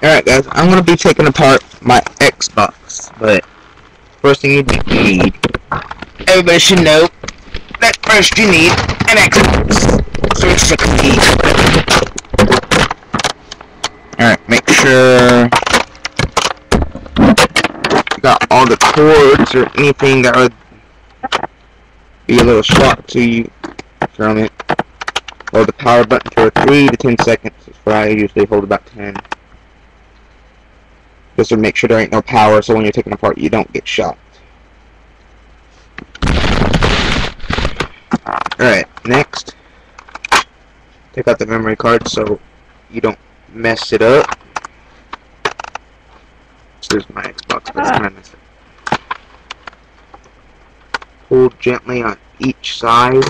Alright guys, I'm gonna be taking apart my Xbox, but first thing you need, everybody should know that first you need an Xbox 360. Alright, make sure you got all the cords or anything that would be a little shock to you from it. Hold the power button for 3 to 10 seconds. That's what I usually hold, about 10. Just to make sure there ain't no power, so when you're taking apart, you don't get shocked. Alright, next, take out the memory card so you don't mess it up. This is my Xbox, but it's kind of messed up. Pull gently on each side.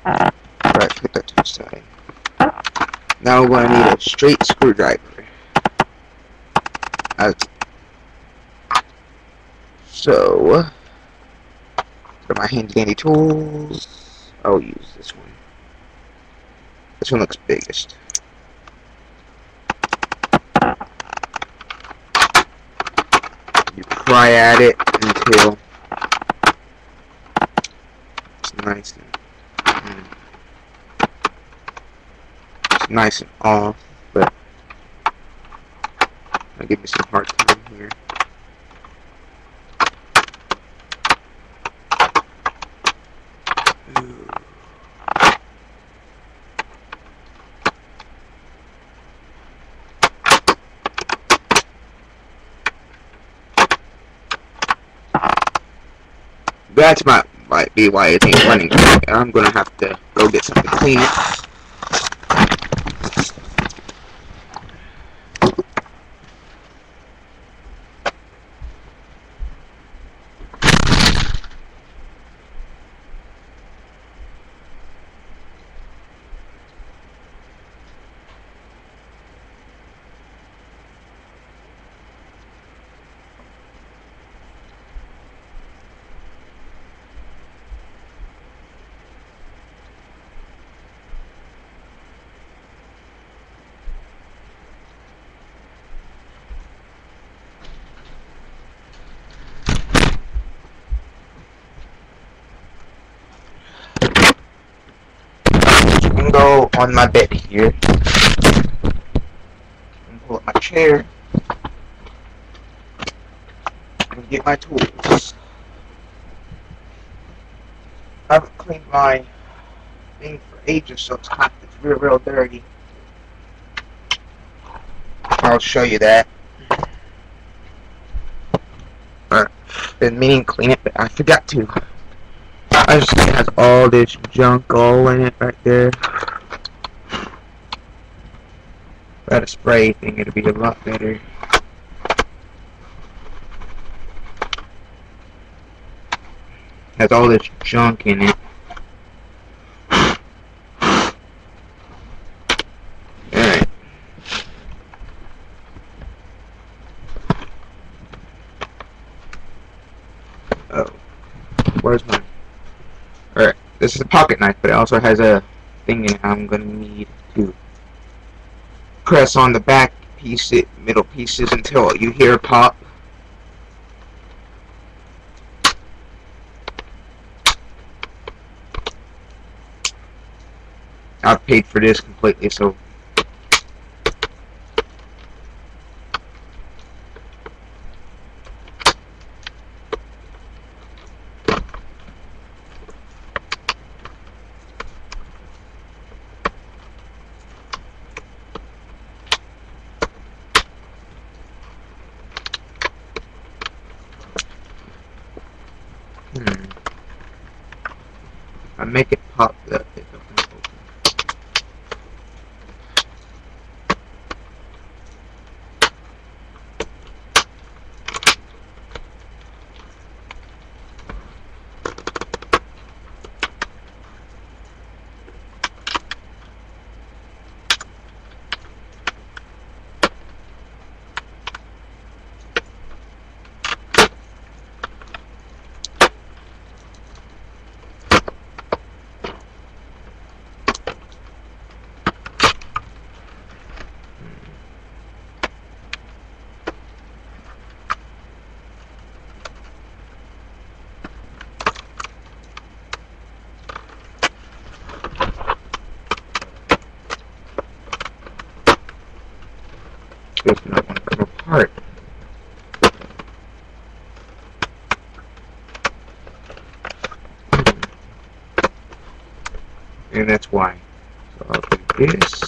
Right, put that to the side. Now we're going to need a straight screwdriver. So, for my handy dandy tools, I'll use this one. This one looks biggest. You pry at it until it's nice and off, but I'll give me some hard time here. That's might be why it ain't running. I'm gonna have to go get something to clean it. Go on my bed here and pull up my chair and get my tools. I haven't cleaned my thing for ages, so it's real dirty. I'll show you that. I've been meaning to clean it, but I forgot to. I just think it has all this junk all in it right there. If I had a spray thing, it'd be a lot better. Has all this junk in it. Alright. Oh. Where's my... Alright, this is a pocket knife, but it also has a thing in it I'm gonna need to press on the back middle pieces until you hear a pop. I've paid for this completely, so I make it pop up. It doesn't open. screws do not want to come apart. And that's why. So I'll do this.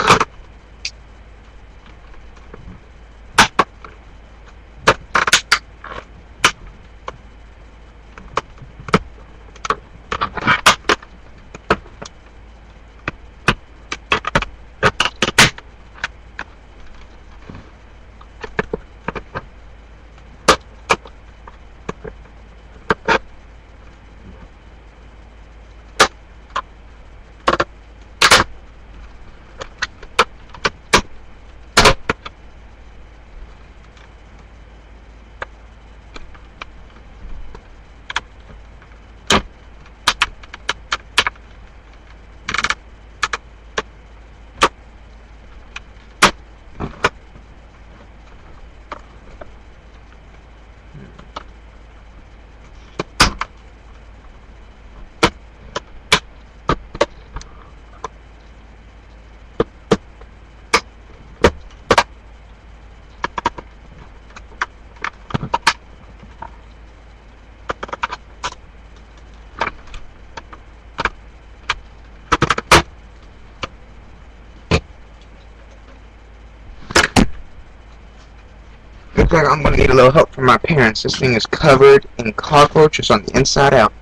Looks like I'm gonna need a little help from my parents. This thing is covered in cockroaches on the inside out.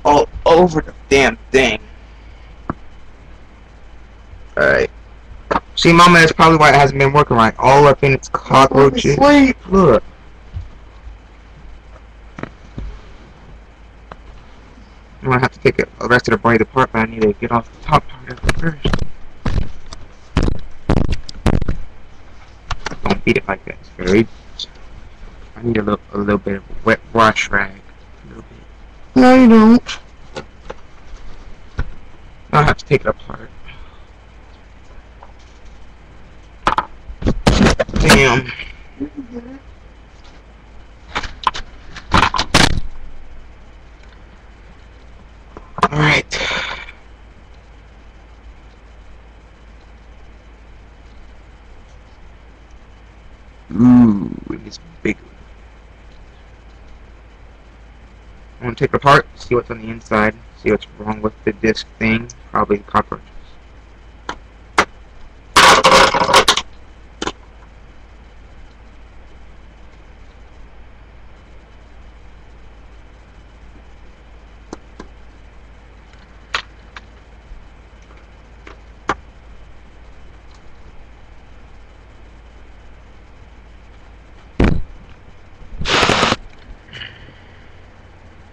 All over the damn thing. Alright. See, Mama, that's probably why it hasn't been working right. All up in its cockroaches. Look. I'm gonna have to take the rest of the blade apart, but I need to get off the top part of it first. Don't beat it like that. It's very. I need a little bit of a wet wash rag. A little bit. No, you don't. I'll have to take it apart. Damn. Alright. Ooh, it's big. I'm gonna take it apart, see what's on the inside, see what's wrong with the disc thing. Probably cockroaches.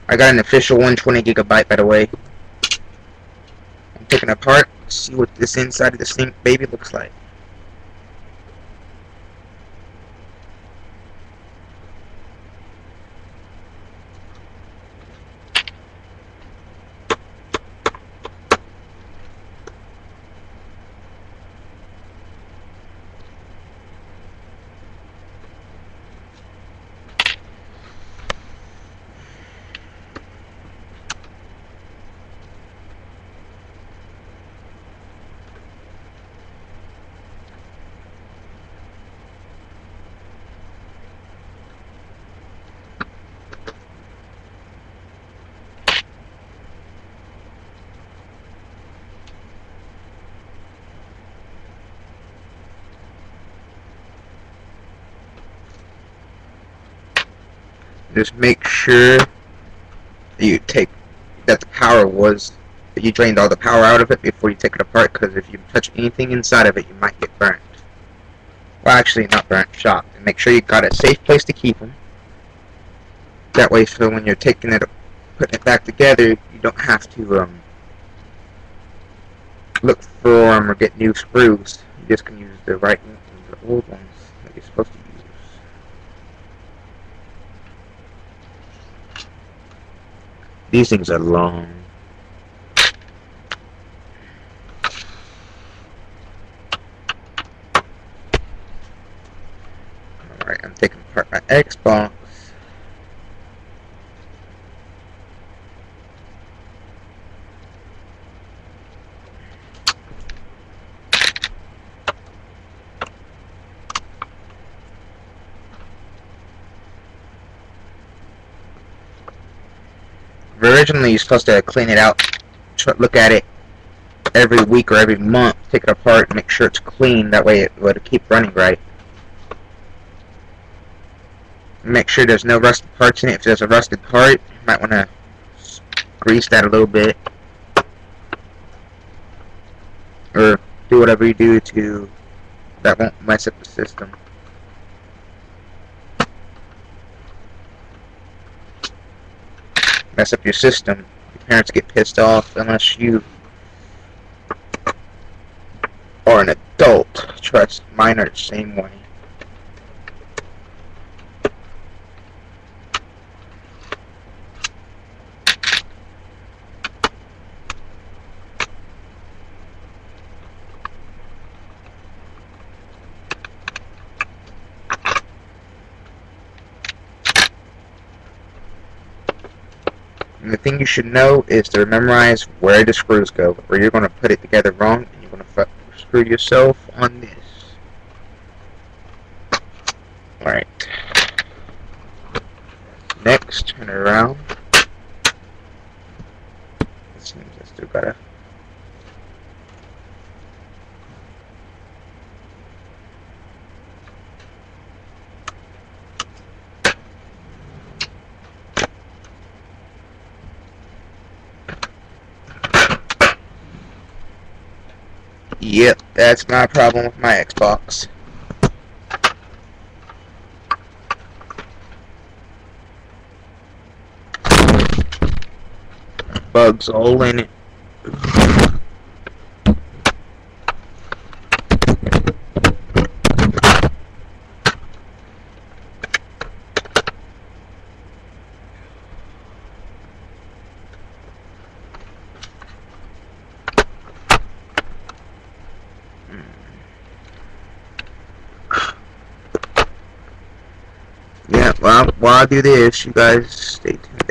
I got an official 120 gigabyte, by the way. I'm taking it apart, see what this inside of this thing baby looks like. Just make sure that you take that the power was that you drained all the power out of it before you take it apart, because if you touch anything inside of it, you might get burnt. Well, actually, not burnt, shocked. And make sure you got a safe place to keep them. That way, so when you're taking it, putting it back together, you don't have to look for them or get new screws. You just can use the right ones, the old ones that you're supposed to use. These things are long. Alright, I'm taking apart my Xbox. Originally, you're supposed to clean it out, look at it every week or every month, take it apart, and make sure it's clean. That way it would keep running right. Make sure there's no rusted parts in it. If there's a rusted part, you might want to grease that a little bit. Or do whatever you do to that won't mess up the system. Mess up your system. Your parents get pissed off unless you are an adult. Trust, mine are the same way. And the thing you should know is to memorize where the screws go, or you're going to put it together wrong and you're going to screw yourself on this. Alright. Next, turn it around. It seems I still gotta. Yep, that's my problem with my Xbox. Bugs all in it. Yeah, well, while I do this, you guys stay tuned.